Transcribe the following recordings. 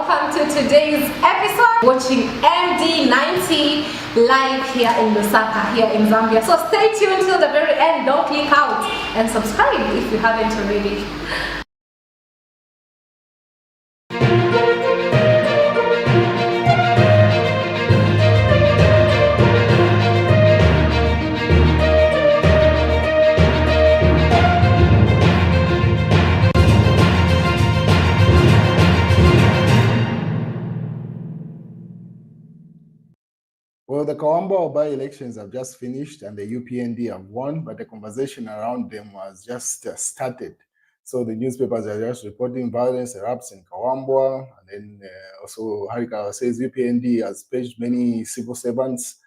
welcome to today's episode. Watching MD90 live here in Lusaka, here in Zambia. So stay tuned till the very end. Don't click out and subscribe if you haven't already. Well, the Kawambwa by-elections have just finished and the UPND have won, but the conversation around them was just started. So the newspapers are just reporting violence erupts in Kawambwa, and then also Harikawa says UPND has paged many civil servants.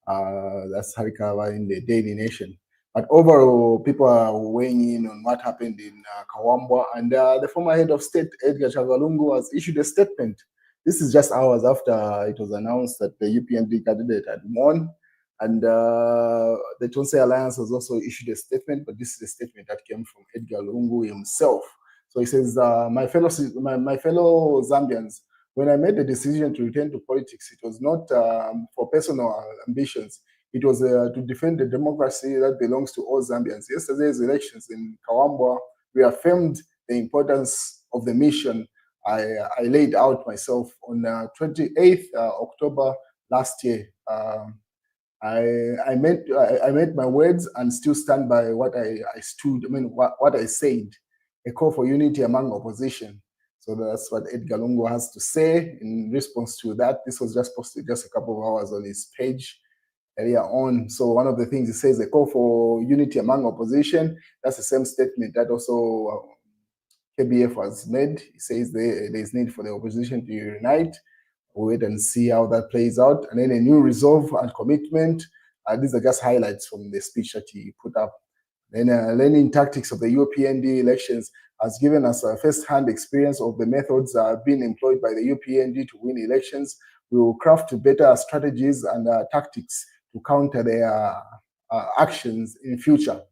That's Harikawa in the Daily Nation. But overall, people are weighing in on what happened in Kawambwa, and the former head of state, Edgar Lungu, has issued a statement. This is just hours after it was announced that the UPND candidate had won, and the Tonse Alliance has also issued a statement, but this is a statement that came from Edgar Lungu himself. So he says, my fellow Zambians, when I made the decision to return to politics, it was not for personal ambitions. It was to defend the democracy that belongs to all Zambians. Yesterday's elections in Kawambwa reaffirmed the importance of the mission I laid out myself on 28th October last year. I meant my words and still stand by what what I said, a call for unity among opposition. So that's what Edgar Lungu has to say in response to that. This was just posted just a couple of hours on his page earlier on. So one of the things he says, a call for unity among opposition. That's the same statement that also KBF has made. He says there is need for the opposition to unite. We'll wait and see how that plays out. And then a new resolve and commitment. These are just highlights from the speech that he put up. Then learning tactics of the UPND elections has given us a first-hand experience of the methods being employed by the UPND to win elections. We will craft better strategies and tactics to counter their actions in future.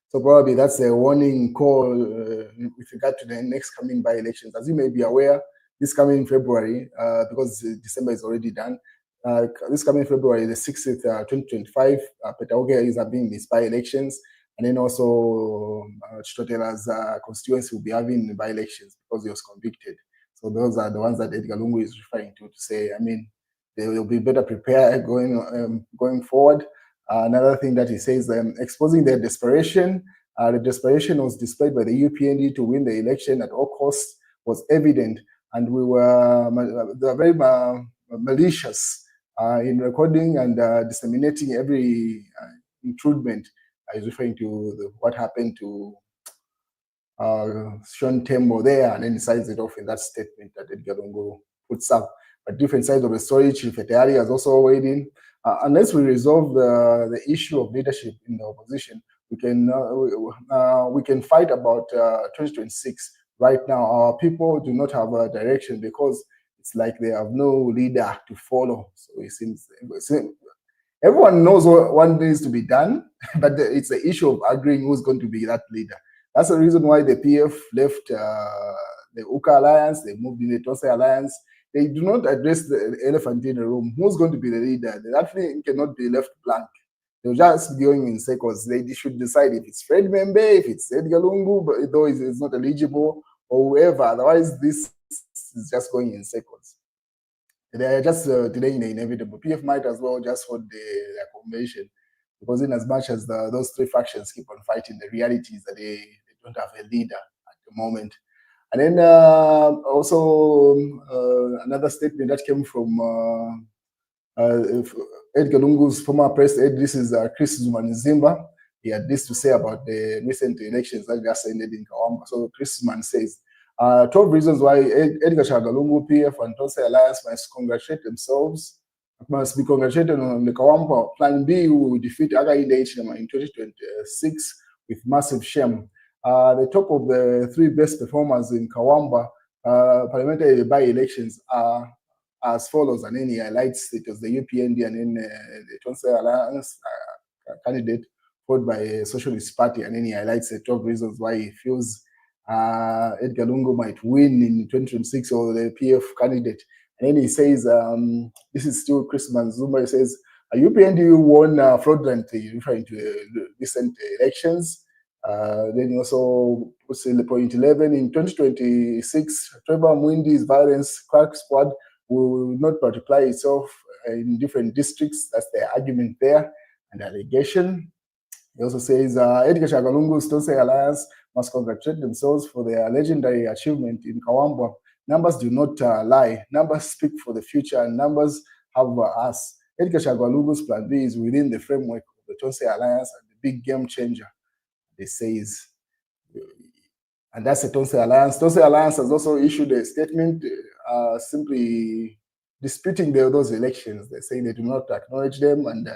So probably that's a warning call with regard to the next coming by-elections. As you may be aware, this coming February, because December is already done, this coming February, the 6th, 2025, Petauke is having these by-elections, and then also Chitotela's constituency will be having by-elections because he was convicted. So those are the ones that Edgar Lungu is referring to say, I mean, they will be better prepared going forward. Another thing that he says, exposing their desperation. The desperation was displayed by the UPND to win the election at all costs was evident, and they were very malicious in recording and disseminating every intrudement. He's referring to what happened to Sean Tembo there, and then he signs it off in that statement that Edgar Lungu puts up. But different sides of the story, Chief Etari has also weighed in. Unless we resolve the issue of leadership in the opposition, we can fight about 2026. Right now, our people do not have a direction because it's like they have no leader to follow. So it seems everyone knows what needs to be done, but it's the issue of agreeing who's going to be that leader. That's the reason why the PF left the Uka Alliance, they moved in the Tonse Alliance. They do not address the elephant in the room. Who's going to be the leader? That thing cannot be left blank. They'll just be going in circles. They should decide if it's Fred Membe, if it's Edgar Lungu, but though it's not eligible, or whoever. Otherwise, this is just going in circles. They are just delaying the inevitable. PF might as well just hold their convention, because in as much as those three factions keep on fighting, the reality is that they don't have a leader at the moment. And then also another statement that came from Edgar Lungu's former press aide, this is Chris Zumanizimba. He had this to say about the recent elections that just ended in Kawambwa. So Chris Zuman says, 12 reasons why Edgar Lungu, PF, and Tonse Alliance must be congratulated on the Kawambwa. Plan B will defeat Againde Hichilema in 2026 with massive shame. The top of the three best performers in Kawambwa parliamentary by-elections are as follows, and then he highlights it as the UPND and then the Tonse Alliance candidate, followed by a Socialist Party, and then he highlights the 12 reasons why he feels Edgar Lungu might win in 2026 or the PF candidate. And then he says, this is still Christmas. Zuma says, UPND won fraudulently, referring to recent elections. Then he also puts in the point 11 in 2026, Trevor Mwindi's violence crack squad will not multiply itself in different districts. That's the argument there and allegation. He also says Edgar Lungu's Tonse Alliance must congratulate themselves for their legendary achievement in Kawambwa. Numbers do not lie. Numbers speak for the future, and numbers have us. Edgar Lungu's plan B is within the framework of the Tonse Alliance and the big game changer, they says. And that's the Tonse Alliance. Tonse Alliance has also issued a statement simply disputing those elections. They're saying they do not acknowledge them, and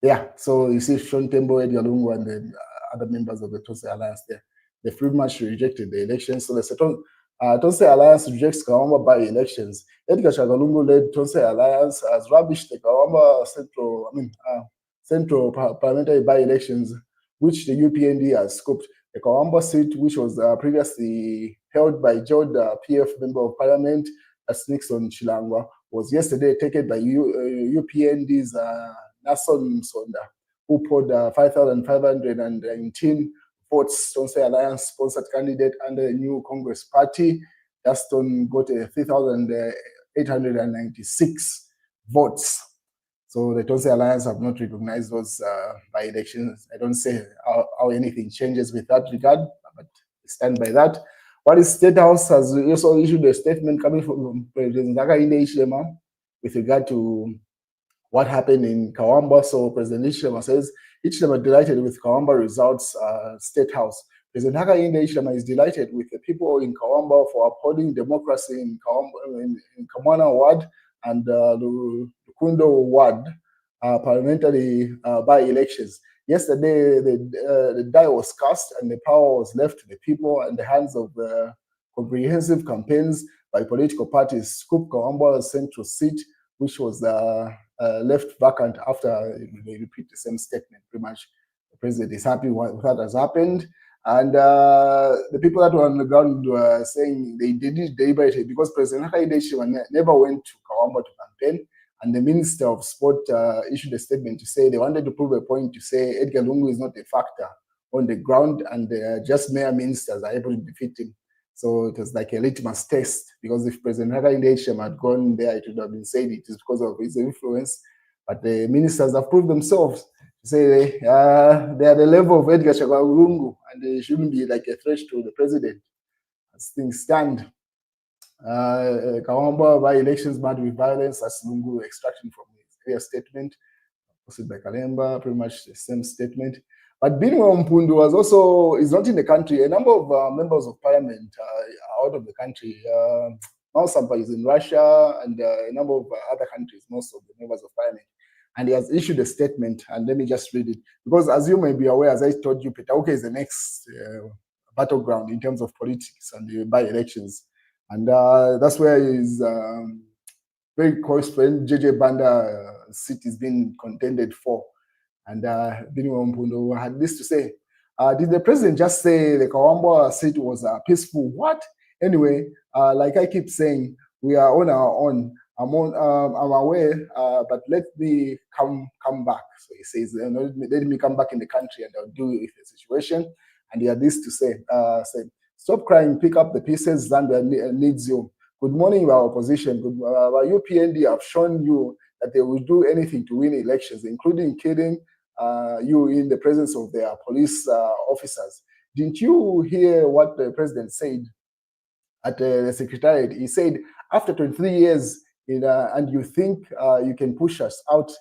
yeah, so you see Sean Tembo, Edgar Lungu, and the other members of the Tonse Alliance there. They pretty much rejected the elections. So the Tonse Alliance rejects Kawambwa by-elections. Edgar Lungu-led Tonse Alliance has rubbished the Kawambwa Central Parliamentary by-elections, which the UPND has scoped. The Kawambwa seat, which was previously held by Jod, PF Member of Parliament, as Nixon Chilangwa, was yesterday taken by UPND's Nason Sonda, who poured 5,519 votes. Tonse Alliance sponsored candidate under the new Congress Party. Gaston got 3,896 votes. So the Tonse Alliance have not recognized those by-elections. I don't say how anything changes with that regard, but stand by that. What is State House has also issued a statement coming from President Hakainde Hichilema with regard to what happened in Kawambwa. So President Hichilema says, Hichilema delighted with Kawambwa results, State House. President Hakainde Hichilema is delighted with the people in Kawambwa for upholding democracy in Kamwana Ward and Lukundo Ward parliamentary by-elections. Yesterday, the die was cast and the power was left to the people and the hands of comprehensive campaigns by political parties. Scoop Kawambwa's central seat, which was left vacant after they repeat the same statement. Pretty much, the president is happy with what has happened, and the people that were on the ground were saying they did it deliberately because President Hakainde Hichilema never went to Kawambwa to campaign, and the Minister of Sport issued a statement to say they wanted to prove a point to say Edgar Lungu is not a factor on the ground, and just mere ministers are able to defeat him. So it was like a litmus test, because if President Hakainde Hichilema had gone there, it would have been said it is because of his influence. But the ministers have proved themselves to say they are the level of Edgar Lungu, and they shouldn't be like a threat to the president as things stand. Kawambwa by-elections marked with violence, as Lungu extracting from his clear statement, posted by Kalemba, pretty much the same statement. But Binwa Mpundu is not in the country. A number of members of parliament are out of the country. Mausampa is in Russia, and a number of other countries, most of the members of parliament. And he has issued a statement, and let me just read it. Because as you may be aware, as I told you, Petauke is the next battleground in terms of politics and the by-elections. And that's where his very close friend, JJ Banda seat is being contended for. And Binwa Mpundu had this to say: did the president just say the Kawambwa seat was peaceful? What? Anyway, like I keep saying, we are on our own. I'm aware, but let me come back. So he says, let me come back in the country and I'll deal with the situation. And he had this to say, stop crying, pick up the pieces, Zambia needs you. Good morning, our opposition. Our UPND have shown you that they will do anything to win elections, including killing you in the presence of their police officers. Didn't you hear what the president said at the secretariat? He said, after 23 years, and you think you can push us out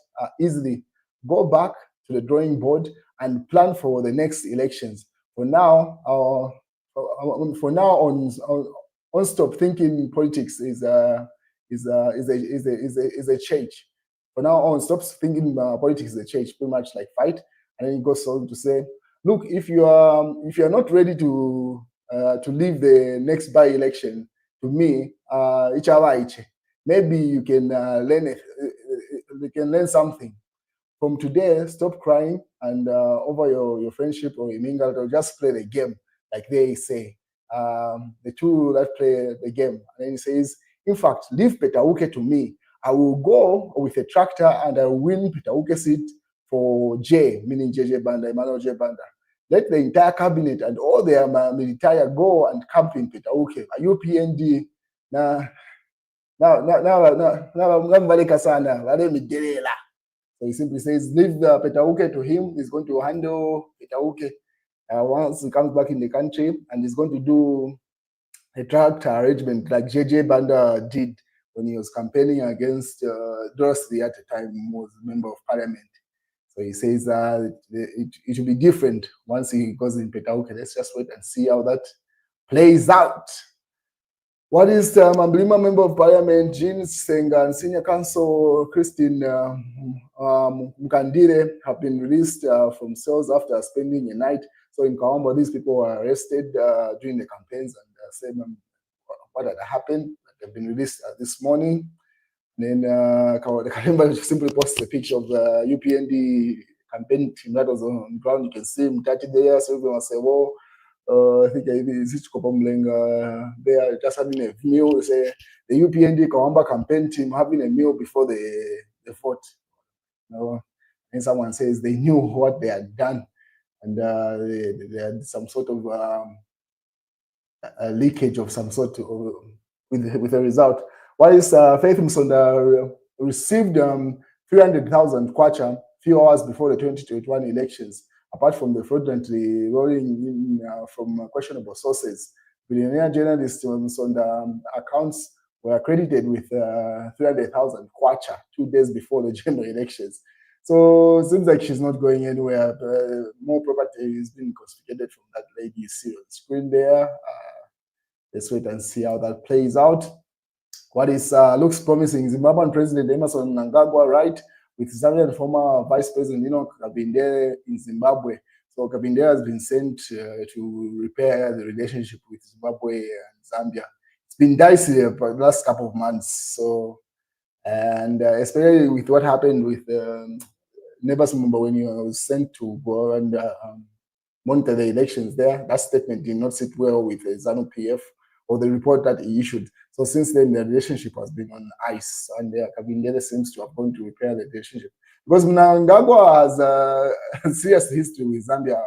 easily, go back to the drawing board and plan for the next elections. For now, on stop thinking politics is a change. For now on, stop thinking politics is a change. Pretty much like fight. And then he goes on to say, look, if you are not ready to leave the next by-election to me, maybe you can learn something. From today, stop crying and over your friendship or your mingle, or just play the game. like they say. The two that play the game. And then he says, in fact, leave Petauke to me. I will go with a tractor and I will win Petauke seat for J, meaning JJ Banda, Emmanuel J. Banda. Let the entire cabinet and all their military go and camp in Petauke. Are you PND? Now, so he simply says, leave Petauke to him. He's going to handle Petauke once he comes back in the country, and he's going to do a tractor arrangement like JJ Banda did when he was campaigning against Dorothy at the time, who was a member of parliament. So he says it will be different once he goes in Petauke. Let's just wait and see how that plays out. What is Mamblima Member of Parliament Jean Senga and Senior Counsel Christine Mkandire have been released from cells after spending a night. So in Kawambwa, these people were arrested during the campaigns, and said what had happened. They've been released this morning. Then Kalimba simply posted a picture of the UPND campaign team that was on the ground. You can see Mtati there, so everyone say, well, I think it's they are just having a meal. Say the UPND Kawambwa campaign team having a meal before the vote. And someone says they knew what they had done, and they had some sort of a leakage of some sort with a result. Whilst Faith Msonda received 300,000 kwacha few hours before the 2021 elections, apart from the fraudulently rolling in from questionable sources, billionaire journalist Msonda accounts were credited with 300,000 kwacha 2 days before the general elections. So it seems like she's not going anywhere. More property is being confiscated from that lady you see on the screen there. Let's wait and see how that plays out. What is looks promising, Zimbabwean President Emmerson Mnangagwa, right, with Zambian former Vice President Kabinde in Zimbabwe. So Kabinde has been sent to repair the relationship with Zimbabwe and Zambia. It's been dicey for the last couple of months. So, and especially with what happened with Neighbors Member when he was sent to go and monitor the elections there, that statement did not sit well with ZANU PF or the report that he issued. So since then, the relationship has been on ice, and Kabinde seems to have gone to repair the relationship. Because Mnangagwa has a serious history with Zambia.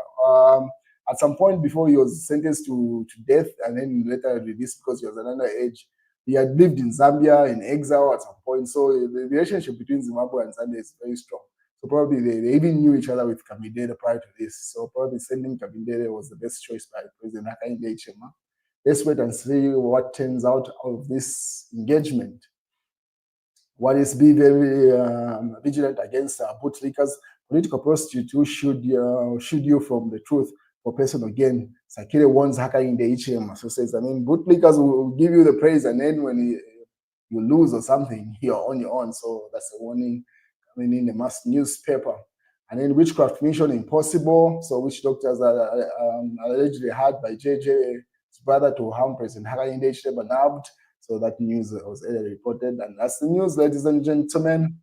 At some point before he was sentenced to death and then later released because he was underage, he had lived in Zambia in exile at some point. So the relationship between Zimbabwe and Zambia is very strong. So probably they even knew each other with Kabinde prior to this. So probably sending Kabinde was the best choice by President Hakainde Hichilema. Let's wait and see what turns out of this engagement. What is be very vigilant against bootlickers. Political prostitutes who should you from the truth for personal gain. Sakire warns Hakainde Hichilema. So says, bootlickers will give you the praise, and then when you lose or something, you're on your own. So that's a warning coming in the mass newspaper. And then witchcraft mission impossible. So witch doctors are allegedly hired by JJ's brother to harm President Hakainde Hichilema nabbed. So that news was earlier reported, and that's the news, ladies and gentlemen.